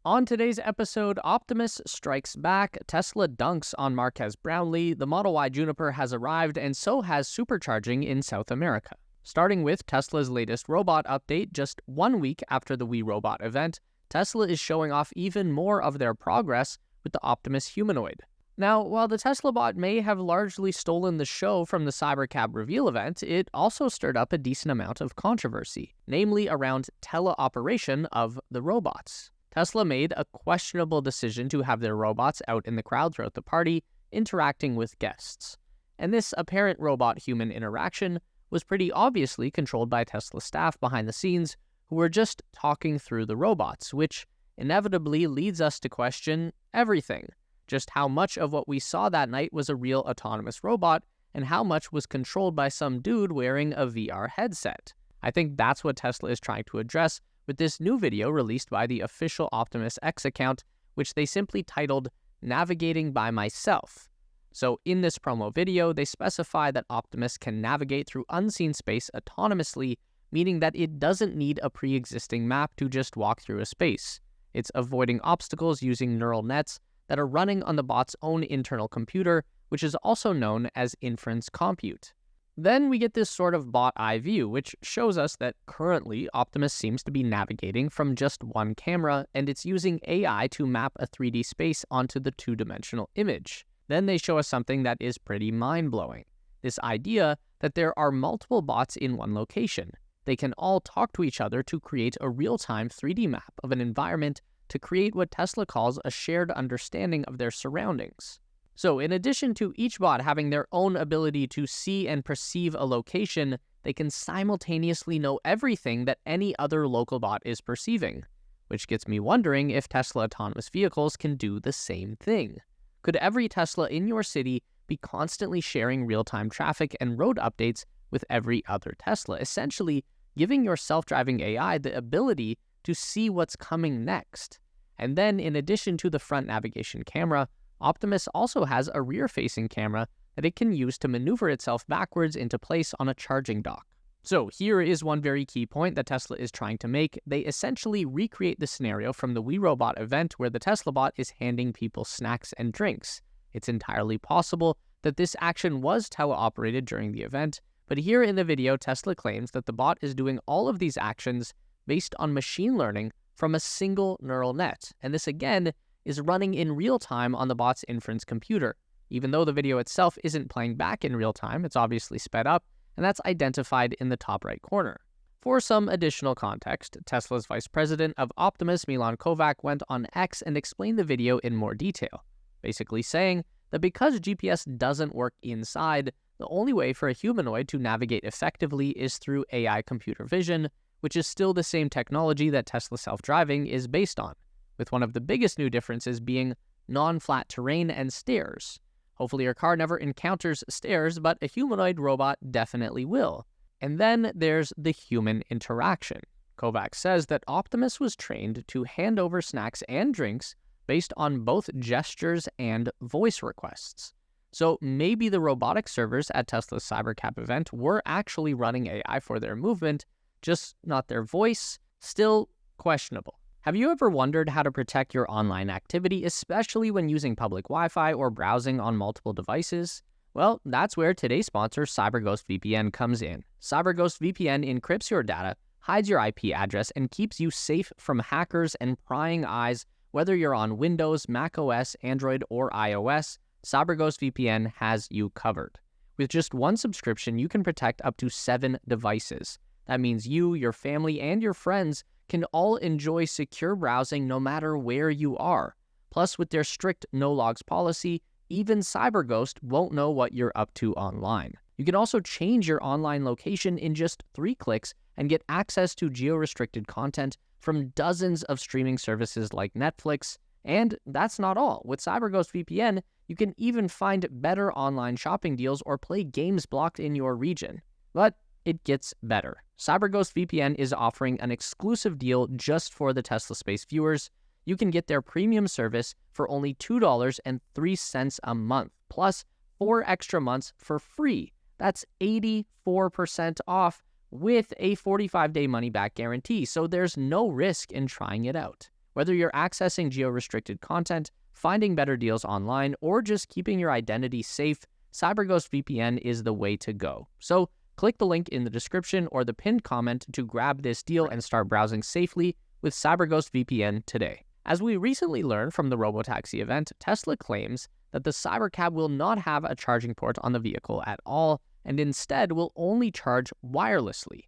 On today's episode, Optimus strikes back, Tesla dunks on Marquez Brownlee, the Model Y Juniper has arrived, and so has supercharging in South America. Starting with Tesla's latest robot update, just 1 week after the We Robot event, Tesla is showing off even more of their progress with the Optimus humanoid. Now, while the Tesla bot may have largely stolen the show from the Cybercab reveal event, it also stirred up a decent amount of controversy, namely around teleoperation of the robots. Tesla made a questionable decision to have their robots out in the crowd throughout the party, interacting with guests. And this apparent robot-human interaction was pretty obviously controlled by Tesla staff behind the scenes who were just talking through the robots, which inevitably leads us to question everything. Just how much of what we saw that night was a real autonomous robot, and how much was controlled by some dude wearing a VR headset. I think that's what Tesla is trying to address with this new video released by the official Optimus X account, which they simply titled Navigating by Myself. So in this promo video, they specify that Optimus can navigate through unseen space autonomously, meaning that it doesn't need a pre-existing map to just walk through a space. It's avoiding obstacles using neural nets that are running on the bot's own internal computer, which is also known as inference compute. Then we get this sort of bot eye view, which shows us that currently Optimus seems to be navigating from just one camera, and it's using AI to map a 3D space onto the two-dimensional image. Then they show us something that is pretty mind-blowing. This idea that there are multiple bots in one location. They can all talk to each other to create a real-time 3D map of an environment to create what Tesla calls a shared understanding of their surroundings. So in addition to each bot having their own ability to see and perceive a location, they can simultaneously know everything that any other local bot is perceiving. Which gets me wondering if Tesla autonomous vehicles can do the same thing. Could every Tesla in your city be constantly sharing real-time traffic and road updates with every other Tesla, essentially giving your self-driving AI the ability to see what's coming next? And then in addition to the front navigation camera, Optimus also has a rear-facing camera that it can use to maneuver itself backwards into place on a charging dock. So here is one very key point that Tesla is trying to make. They essentially recreate the scenario from the We Robot event where the Tesla bot is handing people snacks and drinks. It's entirely possible that this action was teleoperated during the event, but here in the video, Tesla claims that the bot is doing all of these actions based on machine learning from a single neural net. And this again is running in real time on the bot's inference computer. Even though the video itself isn't playing back in real time, it's obviously sped up, and that's identified in the top right corner. For some additional context, Tesla's vice president of Optimus, Milan Kovac, went on X and explained the video in more detail, basically saying that because GPS doesn't work inside, the only way for a humanoid to navigate effectively is through AI computer vision, which is still the same technology that Tesla self-driving is based on, with one of the biggest new differences being non-flat terrain and stairs. Hopefully your car never encounters stairs, but a humanoid robot definitely will. And then there's the human interaction. Kovac says that Optimus was trained to hand over snacks and drinks based on both gestures and voice requests. So maybe the robotic servers at Tesla's Cybercab event were actually running AI for their movement, just not their voice. Still questionable. Have you ever wondered how to protect your online activity, especially when using public Wi-Fi or browsing on multiple devices? Well, that's where today's sponsor, CyberGhost VPN, comes in. CyberGhost VPN encrypts your data, hides your IP address, and keeps you safe from hackers and prying eyes, whether you're on Windows, macOS, Android, or iOS. CyberGhost VPN has you covered. With just one subscription, you can protect up to 7 devices. That means you, your family, and your friends can all enjoy secure browsing no matter where you are. Plus, with their strict no-logs policy, even CyberGhost won't know what you're up to online. You can also change your online location in just 3 clicks and get access to geo-restricted content from dozens of streaming services like Netflix. And that's not all. With CyberGhost VPN, you can even find better online shopping deals or play games blocked in your region. But it gets better. CyberGhost VPN is offering an exclusive deal just for the Tesla Space viewers. You can get their premium service for only $2.03 a month, plus 4 extra months for free. That's 84% off with a 45-day money-back guarantee, so there's no risk in trying it out. Whether you're accessing geo-restricted content, finding better deals online, or just keeping your identity safe, CyberGhost VPN is the way to go. So click the link in the description or the pinned comment to grab this deal and start browsing safely with CyberGhost VPN today. As we recently learned from the Robotaxi event, Tesla claims that the Cybercab will not have a charging port on the vehicle at all, and instead will only charge wirelessly.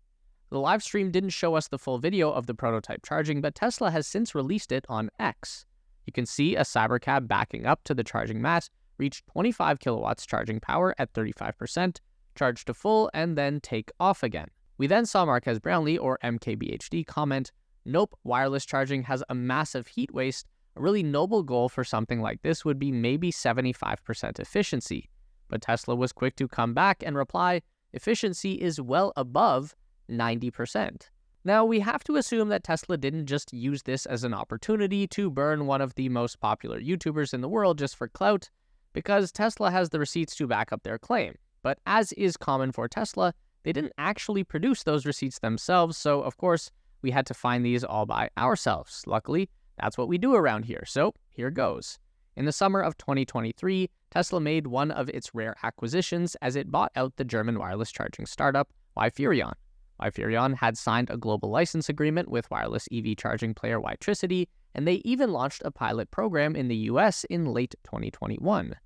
The live stream didn't show us the full video of the prototype charging, but Tesla has since released it on X. You can see a Cybercab backing up to the charging mat, reach 25 kilowatts charging power at 35%, charge to full, and then take off again. We then saw Marques Brownlee, or MKBHD, comment, "Nope, wireless charging has a massive heat waste. A really noble goal for something like this would be maybe 75% efficiency." But Tesla was quick to come back and reply, "Efficiency is well above 90%. Now, we have to assume that Tesla didn't just use this as an opportunity to burn one of the most popular YouTubers in the world just for clout, because Tesla has the receipts to back up their claim. But as is common for Tesla, they didn't actually produce those receipts themselves, so of course, we had to find these all by ourselves. Luckily, that's what we do around here, so here goes. In the summer of 2023, Tesla made one of its rare acquisitions as it bought out the German wireless charging startup, Wiferion. Wiferion had signed a global license agreement with wireless EV charging player Witricity, and they even launched a pilot program in the US in late 2021.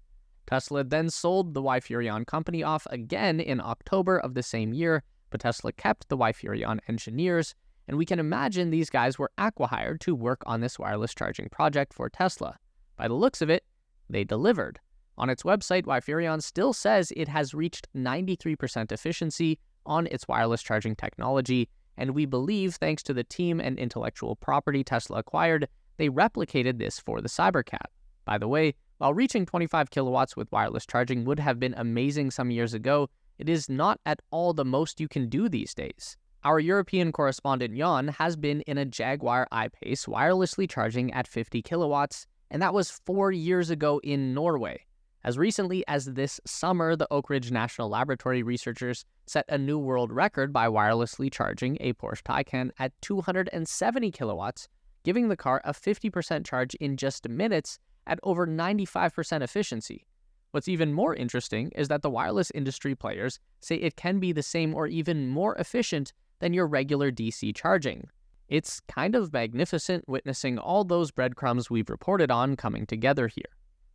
Tesla then sold the Wiferion company off again in October of the same year, but Tesla kept the Wiferion engineers, and we can imagine these guys were acqui-hired to work on this wireless charging project for Tesla. By the looks of it, they delivered. On its website, Wiferion still says it has reached 93% efficiency on its wireless charging technology, and we believe, thanks to the team and intellectual property Tesla acquired, they replicated this for the Cybercab. By the way, while reaching 25 kilowatts with wireless charging would have been amazing some years ago, it is not at all the most you can do these days. Our European correspondent Jan has been in a Jaguar I-Pace wirelessly charging at 50 kilowatts, and that was 4 years ago in Norway. As recently as this summer, the Oak Ridge National Laboratory researchers set a new world record by wirelessly charging a Porsche Taycan at 270 kilowatts, giving the car a 50% charge in just minutes at over 95% efficiency. What's even more interesting is that the wireless industry players say it can be the same or even more efficient than your regular DC charging. It's kind of magnificent witnessing all those breadcrumbs we've reported on coming together here.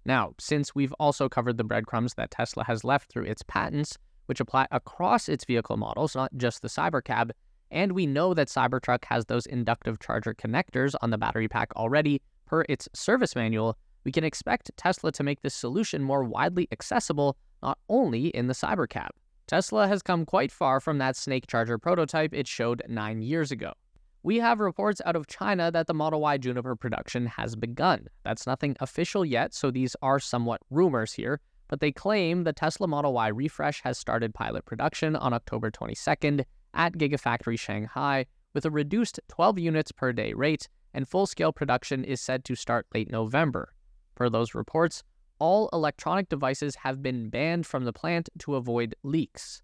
Now, since we've also covered the breadcrumbs that Tesla has left through its patents, which apply across its vehicle models, not just the Cybercab, and we know that Cybertruck has those inductive charger connectors on the battery pack already per its service manual, we can expect Tesla to make this solution more widely accessible, not only in the Cybercab. Tesla has come quite far from that snake charger prototype it showed 9 years ago. We have reports out of China that the Model Y Juniper production has begun. That's nothing official yet, so these are somewhat rumors here, but they claim the Tesla Model Y refresh has started pilot production on October 22nd at Gigafactory Shanghai with a reduced 12 units per day rate, and full-scale production is said to start late November. Per those reports, all electronic devices have been banned from the plant to avoid leaks.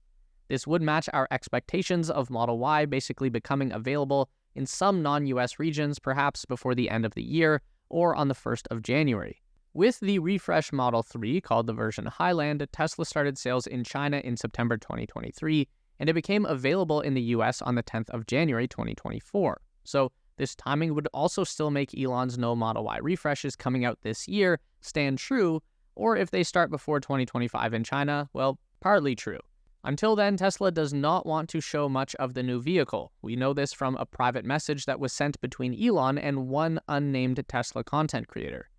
This would match our expectations of Model Y basically becoming available in some non-US regions perhaps before the end of the year or on the 1st of January. With the refresh Model 3, called the version Highland, Tesla started sales in China in September 2023, and it became available in the US on the 10th of January 2024. So this timing would also still make Elon's no Model Y refreshes coming out this year stand true, or if they start before 2025 in China, well, partly true. Until then, Tesla does not want to show much of the new vehicle. We know this from a private message that was sent between Elon and one unnamed Tesla content creator.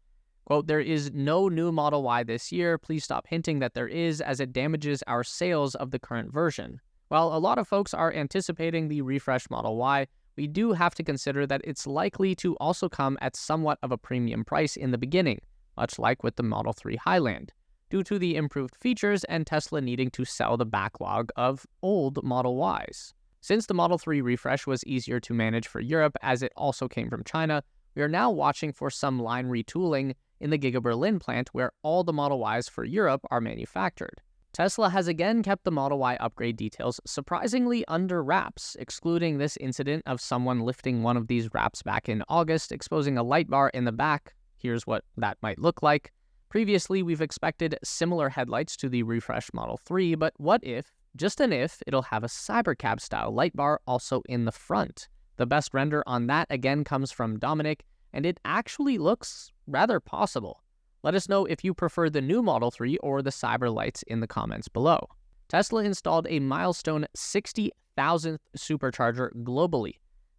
Quote, "There is no new Model Y this year. Please stop hinting that there is, as it damages our sales of the current version." While a lot of folks are anticipating the refreshed Model Y, we do have to consider that it's likely to also come at somewhat of a premium price in the beginning, much like with the Model 3 Highland, due to the improved features and Tesla needing to sell the backlog of old Model Ys. Since the Model 3 refresh was easier to manage for Europe as it also came from China, we are now watching for some line retooling in the Giga Berlin plant where all the Model Ys for Europe are manufactured. Tesla has again kept the Model Y upgrade details surprisingly under wraps, excluding this incident of someone lifting one of these wraps back in August, exposing a light bar in the back. Here's what that might look like. Previously, we've expected similar headlights to the refreshed Model 3, but what if, just an if, it'll have a Cybercab-style light bar also in the front? The best render on that again comes from Dominic, and it actually looks rather possible. Let us know if you prefer the new Model 3 or the Cyber lights in the comments below. Tesla installed a milestone 60,000th supercharger globally.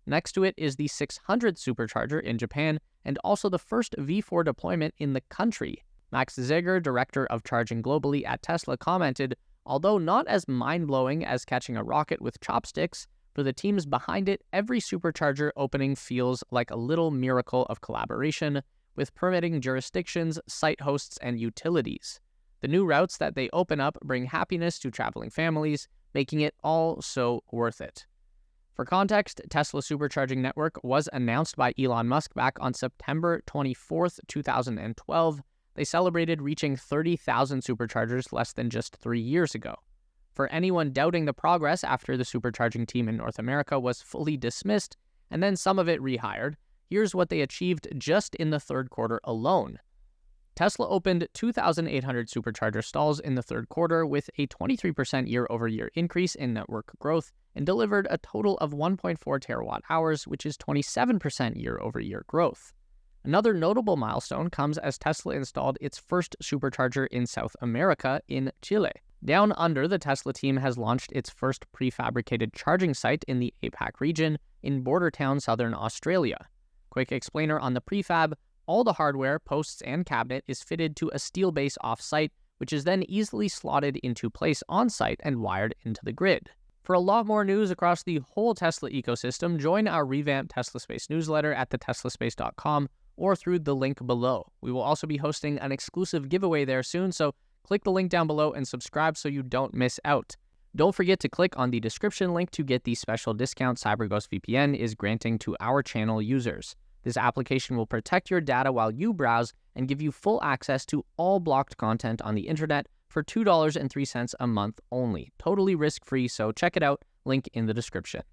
Next to it is the 600th supercharger in Japan, and also the first V4 deployment in the country. Max Zeger, director of charging globally at Tesla, commented, "Although not as mind-blowing as catching a rocket with chopsticks, for the teams behind it, every supercharger opening feels like a little miracle of collaboration with permitting jurisdictions, site hosts, and utilities. The new routes that they open up bring happiness to traveling families, making it all so worth it." For context, Tesla Supercharging Network was announced by Elon Musk back on September 24th, 2012. They celebrated reaching 30,000 superchargers less than just 3 years ago. For anyone doubting the progress after the supercharging team in North America was fully dismissed, and then some of it rehired, here's what they achieved just in the third quarter alone. Tesla opened 2,800 supercharger stalls in the third quarter with a 23% year-over-year increase in network growth and delivered a total of 1.4 terawatt-hours, which is 27% year-over-year growth. Another notable milestone comes as Tesla installed its first supercharger in South America in Chile. Down under, the Tesla team has launched its first prefabricated charging site in the APAC region in border town Southern Australia. Quick explainer on the prefab: all the hardware, posts, and cabinet is fitted to a steel base off-site, which is then easily slotted into place on-site and wired into the grid. For a lot more news across the whole Tesla ecosystem, join our revamped Tesla Space newsletter at theteslaspace.com or through the link below. We will also be hosting an exclusive giveaway there soon, so click the link down below and subscribe so you don't miss out. Don't forget to click on the description link to get the special discount CyberGhost VPN is granting to our channel users. This application will protect your data while you browse and give you full access to all blocked content on the internet for $2.03 a month only. Totally risk-free, so check it out, link in the description.